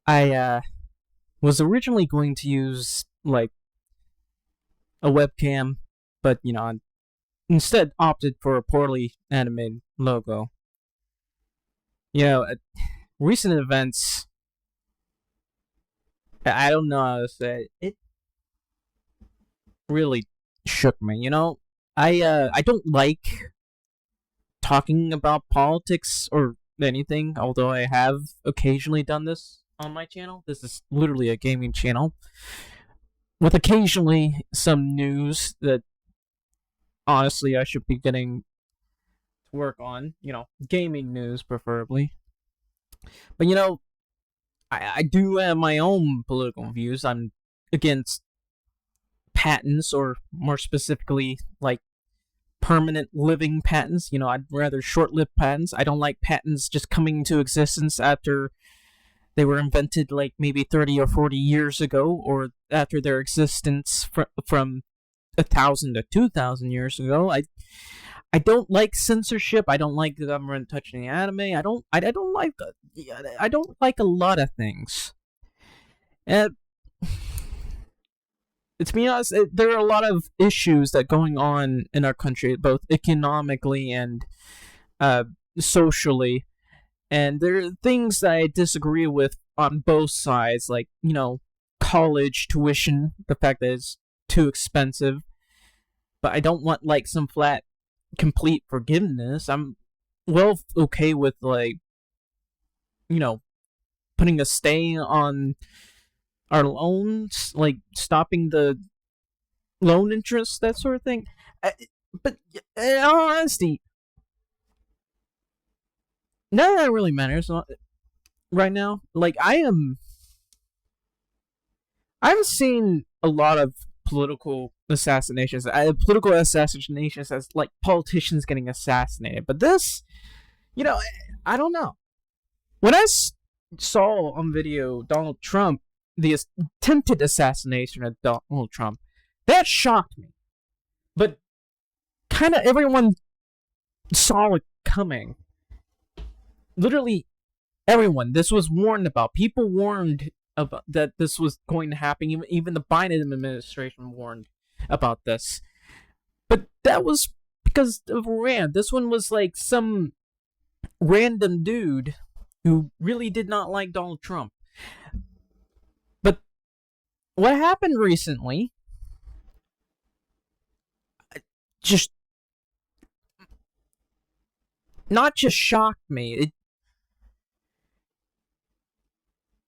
I was originally going to use like a webcam, but I instead opted for a poorly animated logo. You know, recent events. I don't know how to say it. It really shook me. I don't like talking about politics or anything, although I have occasionally done this on my channel. This is literally a gaming channel with occasionally some news that honestly I should be getting to work on, gaming news preferably. But I do have my own political views. I'm against patents, or more specifically, like permanent living patents. I'd rather short-lived patents. I don't like patents just coming into existence after they were invented, like maybe 30 or 40 years ago, or after their existence from 1,000 to 2,000 years ago. I don't like censorship. I don't like the government touching the anime. I don't like a lot of things. And to be honest, there are a lot of issues that going on in our country, both economically and socially. And there are things that I disagree with on both sides, like, college tuition, the fact that it's too expensive. But I don't want, like, some flat, complete forgiveness. I'm okay with, like, putting a stay on our loans, like stopping the loan interest, that sort of thing. But in all honesty, none of that really matters right now. Like, I've seen a lot of political assassinations. Political assassinations as like politicians getting assassinated. But this, I don't know. When I saw on video Donald Trump, the attempted assassination of Donald Trump, that shocked me. But kind of everyone saw it coming. Literally everyone. This was warned about. People warned about that this was going to happen. Even the Biden administration warned about this. But that was because of Iran. This one was like some random dude who really did not like Donald Trump. But what happened recently just not just shocked me,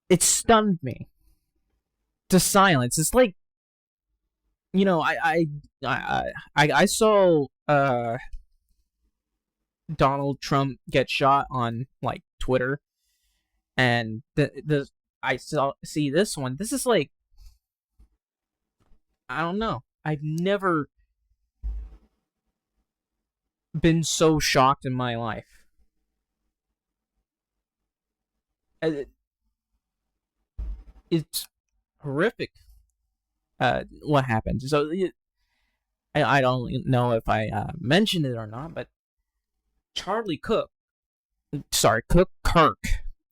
it stunned me to silence. It's like, I saw Donald Trump get shot on like Twitter, and I see this one. This is like, I don't know. I've never been so shocked in my life. It's horrific. What happened? So I don't know if I mentioned it or not, but Kirk.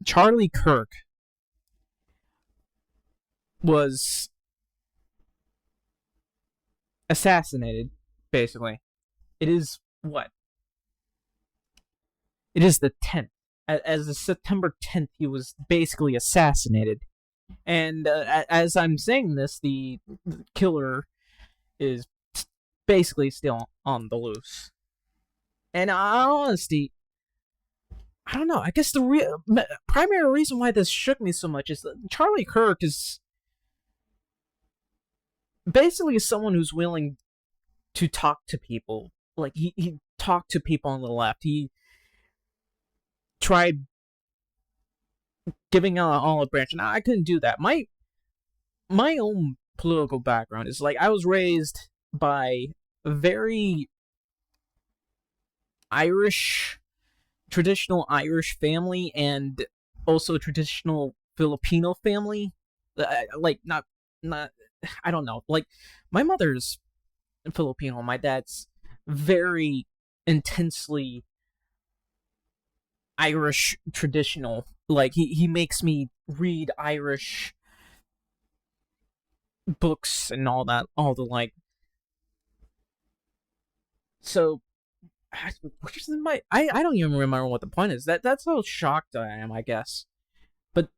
Charlie Kirk was assassinated, basically. It is what? It is the 10th. As of September 10th, he was basically assassinated. And as I'm saying this, the killer is basically still on the loose. And honestly, I don't know. I guess the primary reason why this shook me so much is that Charlie Kirk is basically someone who's willing to talk to people. Like, he talked to people on the left. He tried giving out an olive branch, and I couldn't do that. My own political background is like, I was raised by a very traditional Irish family, and also traditional Filipino family. Like, not, I don't know. Like, my mother's Filipino, my dad's very intensely Irish traditional Like he makes me read Irish books and all that, all the like. So, which is I don't even remember what the point is. That's how shocked I am, I guess. But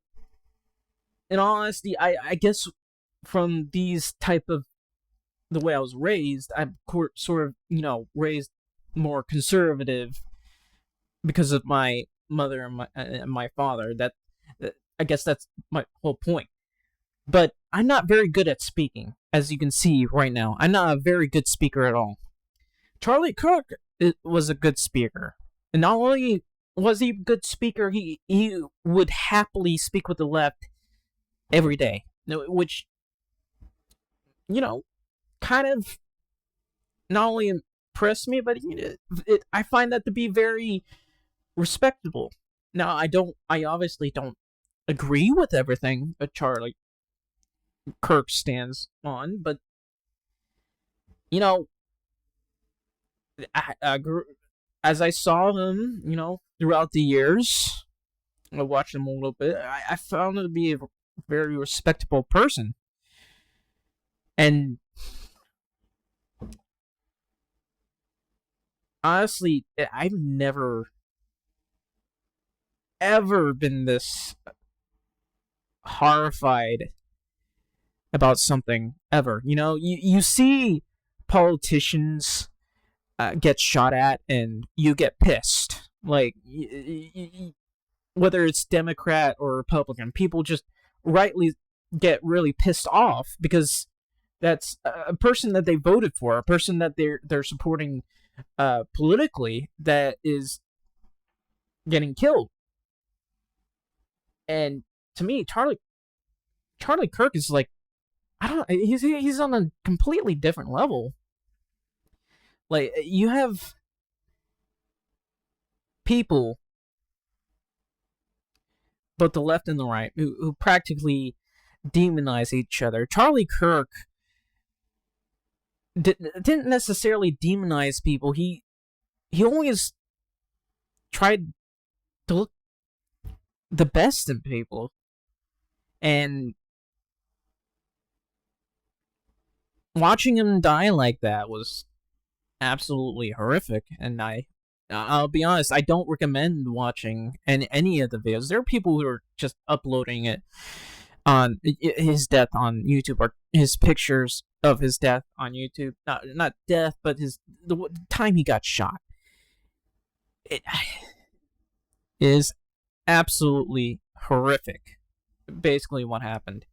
in all honesty, I guess from these type of the way I was raised, I'm sort of raised more conservative because of my mother and my father. That I guess that's my whole point. But I'm not very good at speaking, as you can see right now. I'm not a very good speaker at all. Charlie Kirk was a good speaker. And not only was he a good speaker, he would happily speak with the left every day. Which, kind of not only impressed me, but I find that to be very respectable. Now, I obviously don't agree with everything that Charlie Kirk stands on, but, as I saw him, throughout the years, I watched him a little bit, I found him to be a very respectable person. And honestly, I've never ever been this horrified about something ever. You see politicians get shot at and you get pissed. Like, whether it's Democrat or Republican, people just rightly get really pissed off because that's a person that they voted for, a person that they're supporting politically, that is getting killed. And to me, Charlie Kirk is like, I don't know, he's on a completely different level. Like, you have people, both the left and the right, who practically demonize each other. Charlie Kirk didn't necessarily demonize people. He always tried to look the best in people. And watching him die like that was absolutely horrific. And I'll be honest, I don't recommend watching any of the videos. There are people who are just uploading it on his death on YouTube, or his pictures of his death on YouTube. Not death, but the time he got shot. It is absolutely horrific. Basically, what happened.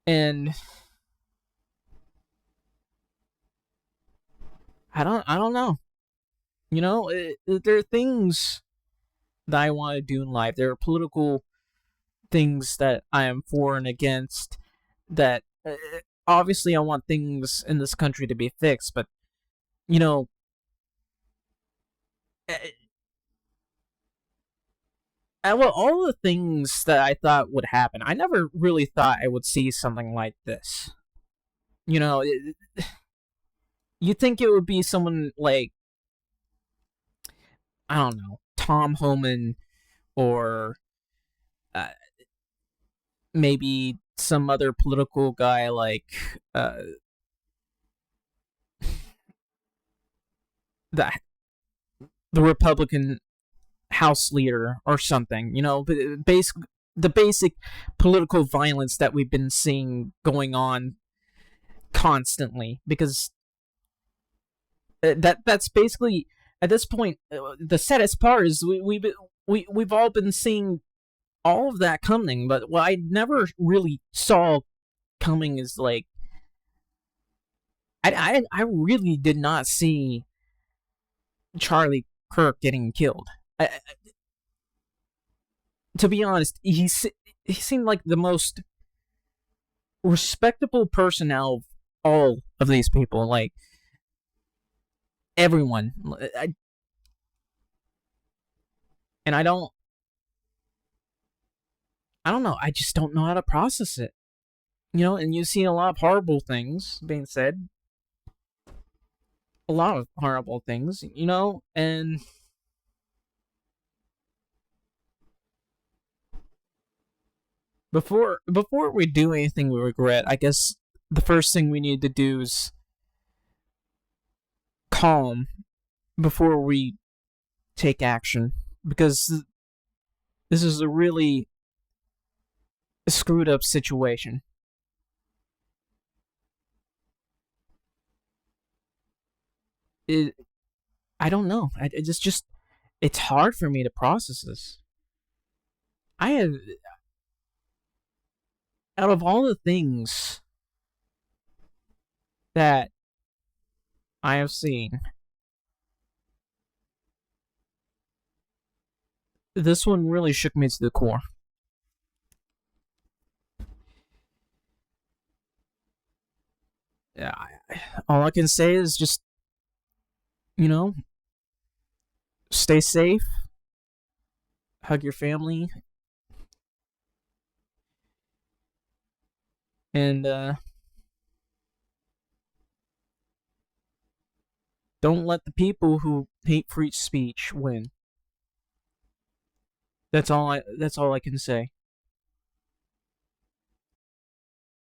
And I don't know. There are things that I want to do in life. There are political things that I am for and against. That obviously I want things in this country to be fixed, but well, all the things that I thought would happen, I never really thought I would see something like this. You think it would be someone like, I don't know, Tom Homan, or maybe some other political guy like the Republican House leader or something. The basic political violence that we've been seeing going on constantly, because that's basically, at this point, the saddest part is we've all been seeing all of that coming. But what I never really saw coming is, like, I really did not see Charlie Kirk getting killed. To be honest, he seemed like the most respectable person out of all of these people. Like, everyone. I don't know. I just don't know how to process it. And you see a lot of horrible things being said. A lot of horrible things, and Before we do anything we regret, I guess the first thing we need to do is calm before we take action, because this is a really screwed up situation. It, I don't know. It's just it's hard for me to process this. I have out of all the things that I have seen, this one really shook me to the core. Yeah, all I can say is just, you know, stay safe, hug your family, and don't let the people who hate free speech win. That's all I can say.